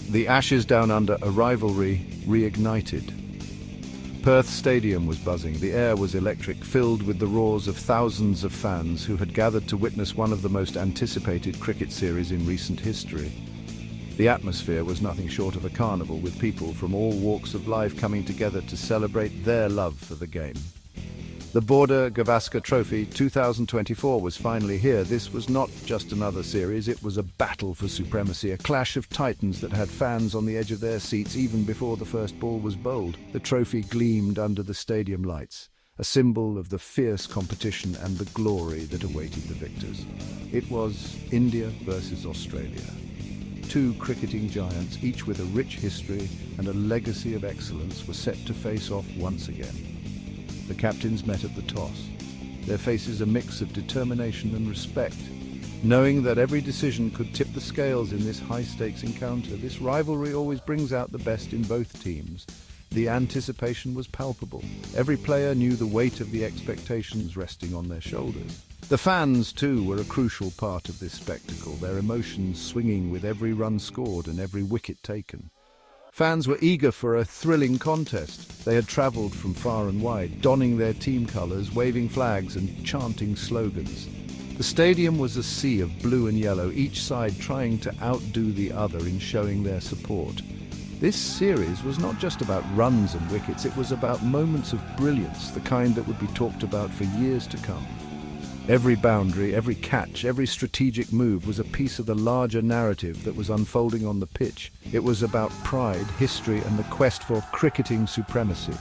The Ashes Down Under, a rivalry reignited. Perth Stadium was buzzing, the air was electric, filled with the roars of thousands of fans who had gathered to witness one of the most anticipated cricket series in recent history. The atmosphere was nothing short of a carnival, with people from all walks of life coming together to celebrate their love for the game. The Border-Gavaskar Trophy 2024 was finally here. This was not just another series, it was a battle for supremacy, a clash of titans that had fans on the edge of their seats even before the first ball was bowled. The trophy gleamed under the stadium lights, a symbol of the fierce competition and the glory that awaited the victors. It was India versus Australia. Two cricketing giants, each with a rich history and a legacy of excellence, were set to face off once again. The captains met at the toss, their faces a mix of determination and respect, knowing that every decision could tip the scales in this high-stakes encounter. This rivalry always brings out the best in both teams. The anticipation was palpable. Every player knew the weight of the expectations resting on their shoulders. The fans, too, were a crucial part of this spectacle, their emotions swinging with every run scored and every wicket taken. Fans were eager for a thrilling contest. They had travelled from far and wide, donning their team colours, waving flags and chanting slogans. The stadium was a sea of blue and yellow, each side trying to outdo the other in showing their support. This series was not just about runs and wickets, it was about moments of brilliance, the kind that would be talked about for years to come. Every boundary, every catch, every strategic move was a piece of the larger narrative that was unfolding on the pitch. It was about pride, history and the quest for cricketing supremacy.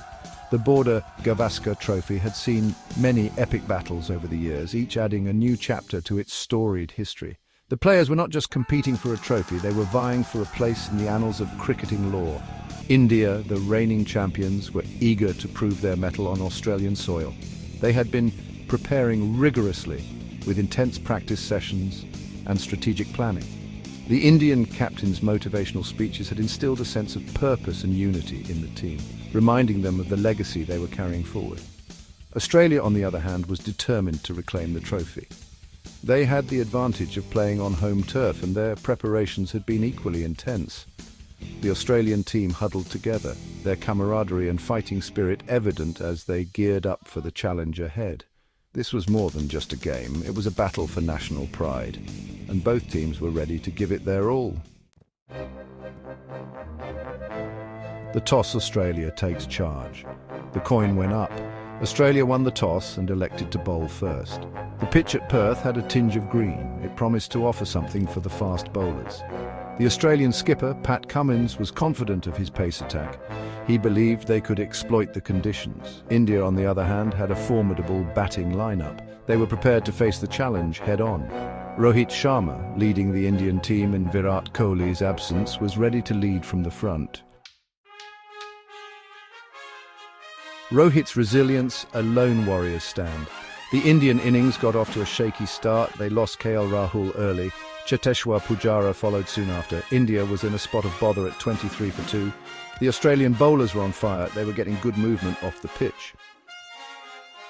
The Border-Gavaskar Trophy had seen many epic battles over the years, each adding a new chapter to its storied history. The players were not just competing for a trophy, they were vying for a place in the annals of cricketing lore. India, the reigning champions, were eager to prove their mettle on Australian soil. They had been preparing rigorously with intense practice sessions and strategic planning. The Indian captain's motivational speeches had instilled a sense of purpose and unity in the team, reminding them of the legacy they were carrying forward. Australia, on the other hand, was determined to reclaim the trophy. They had the advantage of playing on home turf, and their preparations had been equally intense. The Australian team huddled together, their camaraderie and fighting spirit evident as they geared up for the challenge ahead. This was more than just a game, it was a battle for national pride, and both teams were ready to give it their all. The toss, Australia takes charge. The coin went up. Australia won the toss and elected to bowl first. The pitch at Perth had a tinge of green. It promised to offer something for the fast bowlers. The Australian skipper, Pat Cummins, was confident of his pace attack. He believed they could exploit the conditions. India, on the other hand, had a formidable batting lineup. They were prepared to face the challenge head-on. Rohit Sharma, leading the Indian team in Virat Kohli's absence, was ready to lead from the front. Rohit's resilience, a lone warrior's stand. The Indian innings got off to a shaky start. They lost KL Rahul early. Cheteshwar Pujara followed soon after. India was in a spot of bother at 23 for 2. The Australian bowlers were on fire. They were getting good movement off the pitch.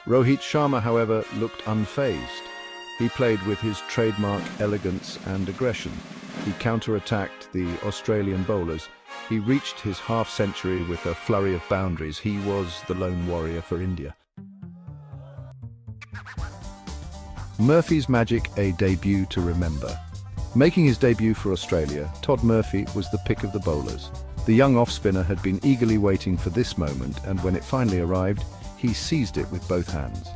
Rohit Sharma, however, looked unfazed. He played with his trademark elegance and aggression. He counter-attacked the Australian bowlers. He reached his half-century with a flurry of boundaries. He was the lone warrior for India. Murphy's magic, a debut to remember. Making his debut for Australia, Todd Murphy was the pick of the bowlers. The young off-spinner had been eagerly waiting for this moment, and when it finally arrived, he seized it with both hands.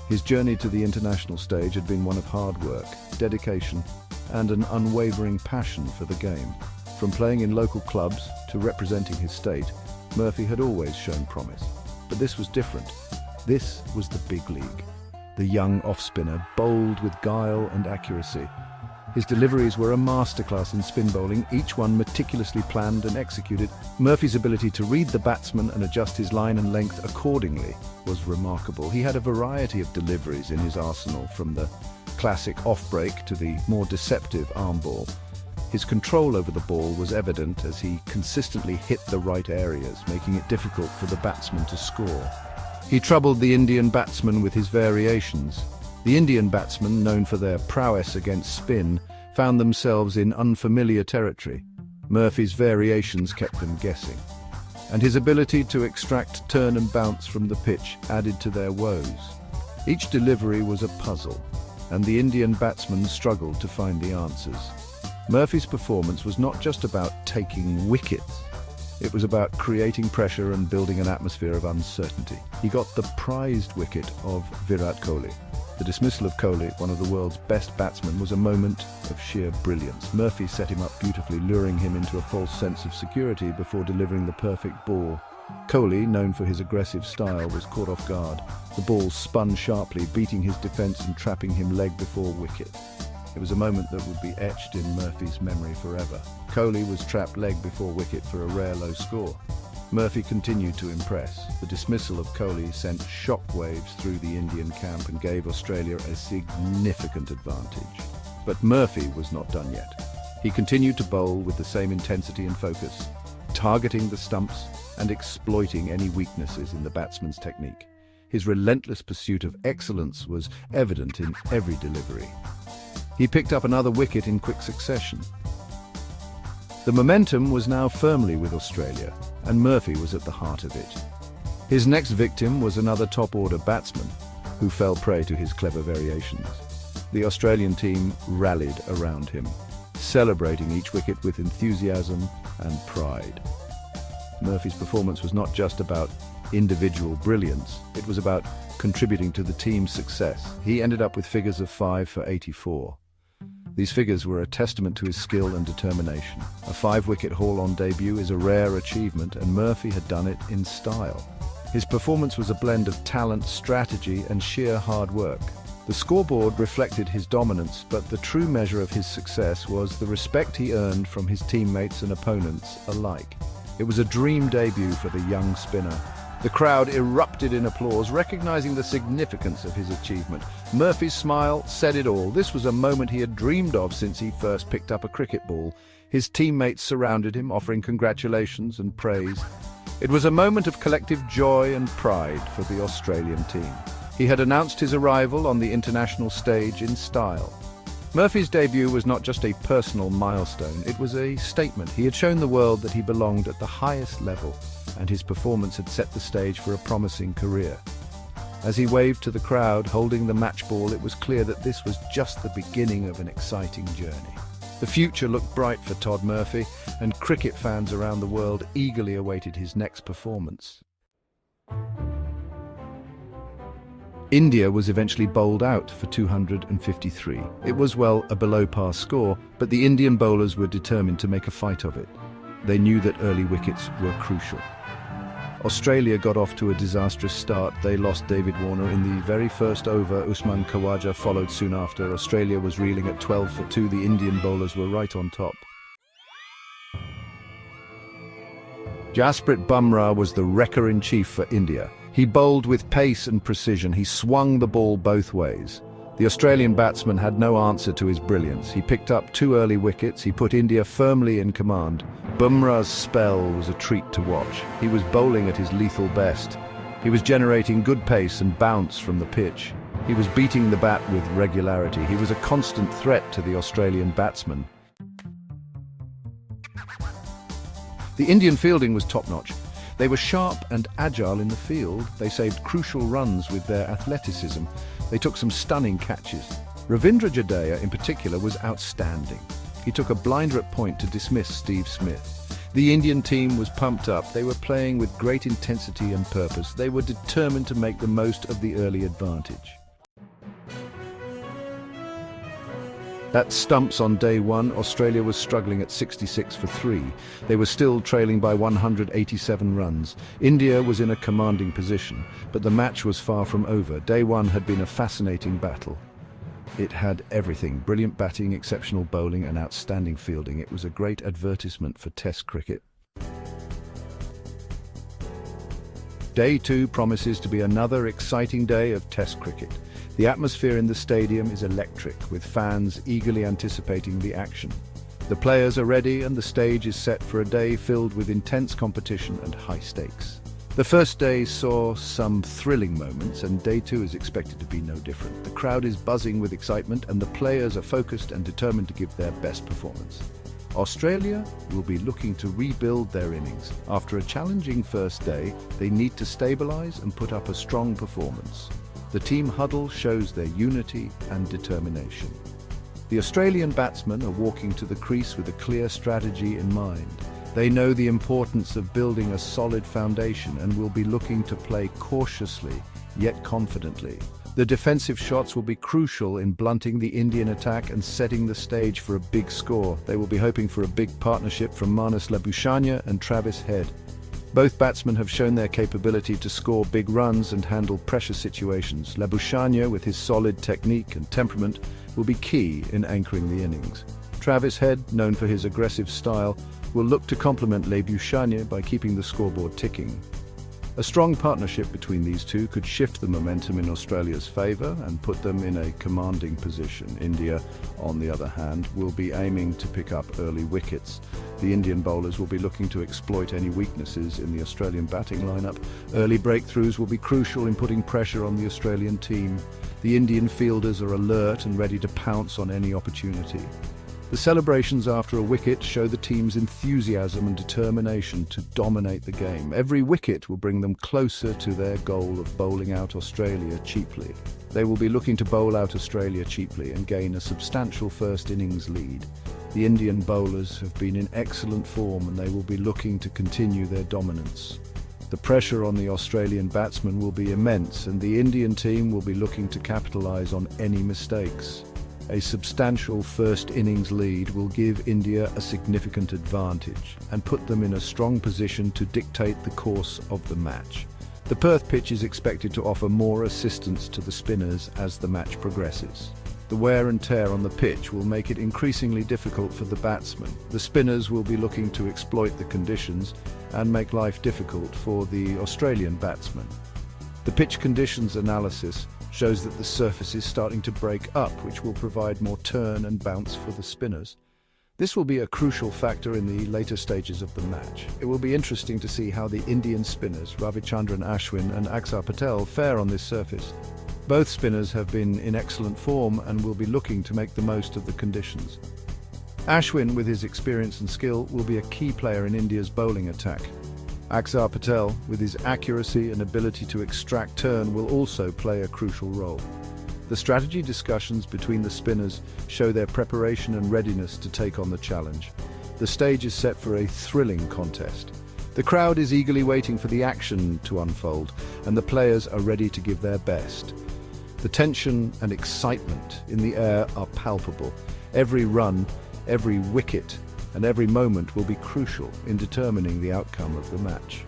His journey to the international stage had been one of hard work, dedication, and an unwavering passion for the game. From playing in local clubs to representing his state, Murphy had always shown promise. But this was different. This was the big league. The young off-spinner bowled with guile and accuracy. His deliveries were a masterclass in spin bowling, each one meticulously planned and executed. Murphy's ability to read the batsman and adjust his line and length accordingly was remarkable. He had a variety of deliveries in his arsenal, from the classic off-break to the more deceptive arm ball. His control over the ball was evident as he consistently hit the right areas, making it difficult for the batsman to score. He troubled the Indian batsmen with his variations. The Indian batsmen, known for their prowess against spin, found themselves in unfamiliar territory. Murphy's variations kept them guessing, and his ability to extract turn and bounce from the pitch added to their woes. Each delivery was a puzzle, and the Indian batsmen struggled to find the answers. Murphy's performance was not just about taking wickets. It was about creating pressure and building an atmosphere of uncertainty. He got the prized wicket of Virat Kohli. The dismissal of Kohli, one of the world's best batsmen, was a moment of sheer brilliance. Murphy set him up beautifully, luring him into a false sense of security before delivering the perfect ball. Kohli, known for his aggressive style, was caught off guard. The ball spun sharply, beating his defence and trapping him leg before wicket. It was a moment that would be etched in Murphy's memory forever. Kohli was trapped leg before wicket for a rare low score. Murphy continued to impress. The dismissal of Kohli sent shockwaves through the Indian camp and gave Australia a significant advantage. But Murphy was not done yet. He continued to bowl with the same intensity and focus, targeting the stumps and exploiting any weaknesses in the batsman's technique. His relentless pursuit of excellence was evident in every delivery. He picked up another wicket in quick succession. The momentum was now firmly with Australia, and Murphy was at the heart of it. His next victim was another top-order batsman, who fell prey to his clever variations. The Australian team rallied around him, celebrating each wicket with enthusiasm and pride. Murphy's performance was not just about individual brilliance, it was about contributing to the team's success. He ended up with figures of 5 for 84. These figures were a testament to his skill and determination. A 5-wicket haul on debut is a rare achievement, and Murphy had done it in style. His performance was a blend of talent, strategy, and sheer hard work. The scoreboard reflected his dominance, but the true measure of his success was the respect he earned from his teammates and opponents alike. It was a dream debut for the young spinner. The crowd erupted in applause, recognizing the significance of his achievement. Murphy's smile said it all. This was a moment he had dreamed of since he first picked up a cricket ball. His teammates surrounded him, offering congratulations and praise. It was a moment of collective joy and pride for the Australian team. He had announced his arrival on the international stage in style. Murphy's debut was not just a personal milestone, it was a statement. He had shown the world that he belonged at the highest level, and his performance had set the stage for a promising career. As he waved to the crowd, holding the match ball, it was clear that this was just the beginning of an exciting journey. The future looked bright for Todd Murphy, and cricket fans around the world eagerly awaited his next performance. India was eventually bowled out for 253. It was, well, a below-par score, but the Indian bowlers were determined to make a fight of it. They knew that early wickets were crucial. Australia got off to a disastrous start. They lost David Warner in the very first over. Usman Khawaja followed soon after. Australia was reeling at 12 for 2. The Indian bowlers were right on top. Jasprit Bumrah was the wrecker-in-chief for India. He bowled with pace and precision. He swung the ball both ways. The Australian batsman had no answer to his brilliance. He picked up 2 early wickets. He put India firmly in command. Bumrah's spell was a treat to watch. He was bowling at his lethal best. He was generating good pace and bounce from the pitch. He was beating the bat with regularity. He was a constant threat to the Australian batsmen. The Indian fielding was top-notch. They were sharp and agile in the field. They saved crucial runs with their athleticism. They took some stunning catches. Ravindra Jadeja, in particular, was outstanding. He took a blinder at point to dismiss Steve Smith. The Indian team was pumped up. They were playing with great intensity and purpose. They were determined to make the most of the early advantage. At stumps on day 1, Australia was struggling at 66 for 3. They were still trailing by 187 runs. India was in a commanding position, but the match was far from over. Day 1 had been a fascinating battle. It had everything: brilliant batting, exceptional bowling, and outstanding fielding. It was a great advertisement for Test cricket. Day 2 promises to be another exciting day of Test cricket. The atmosphere in the stadium is electric, with fans eagerly anticipating the action. The players are ready, and the stage is set for a day filled with intense competition and high stakes. The first day saw some thrilling moments, and day 2 is expected to be no different. The crowd is buzzing with excitement, and the players are focused and determined to give their best performance. Australia will be looking to rebuild their innings. After a challenging first day, they need to stabilise and put up a strong performance. The team huddle shows their unity and determination. The Australian batsmen are walking to the crease with a clear strategy in mind. They know the importance of building a solid foundation and will be looking to play cautiously, yet confidently. The defensive shots will be crucial in blunting the Indian attack and setting the stage for a big score. They will be hoping for a big partnership from Marnus Labuschagne and Travis Head. Both batsmen have shown their capability to score big runs and handle pressure situations. Labuschagne, with his solid technique and temperament, will be key in anchoring the innings. Travis Head, known for his aggressive style, will look to complement Labuschagne by keeping the scoreboard ticking. A strong partnership between these two could shift the momentum in Australia's favour and put them in a commanding position. India, on the other hand, will be aiming to pick up early wickets. The Indian bowlers will be looking to exploit any weaknesses in the Australian batting lineup. Early breakthroughs will be crucial in putting pressure on the Australian team. The Indian fielders are alert and ready to pounce on any opportunity. The celebrations after a wicket show the team's enthusiasm and determination to dominate the game. Every wicket will bring them closer to their goal of bowling out Australia cheaply. They will be looking to bowl out Australia cheaply and gain a substantial first innings lead. The Indian bowlers have been in excellent form and they will be looking to continue their dominance. The pressure on the Australian batsmen will be immense and the Indian team will be looking to capitalise on any mistakes. A substantial first innings lead will give India a significant advantage and put them in a strong position to dictate the course of the match. The Perth pitch is expected to offer more assistance to the spinners as the match progresses. The wear and tear on the pitch will make it increasingly difficult for the batsmen. The spinners will be looking to exploit the conditions and make life difficult for the Australian batsmen. The pitch conditions analysis shows that the surface is starting to break up, which will provide more turn and bounce for the spinners. This will be a crucial factor in the later stages of the match. It will be interesting to see how the Indian spinners, Ravichandran Ashwin and Axar Patel, fare on this surface. Both spinners have been in excellent form and will be looking to make the most of the conditions. Ashwin, with his experience and skill, will be a key player in India's bowling attack. Axar Patel, with his accuracy and ability to extract turn, will also play a crucial role. The strategy discussions between the spinners show their preparation and readiness to take on the challenge. The stage is set for a thrilling contest. The crowd is eagerly waiting for the action to unfold, and the players are ready to give their best. The tension and excitement in the air are palpable. Every run, every wicket, and every moment will be crucial in determining the outcome of the match.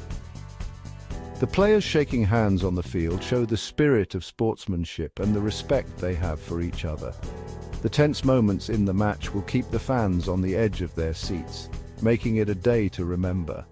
The players shaking hands on the field show the spirit of sportsmanship and the respect they have for each other. The tense moments in the match will keep the fans on the edge of their seats, making it a day to remember.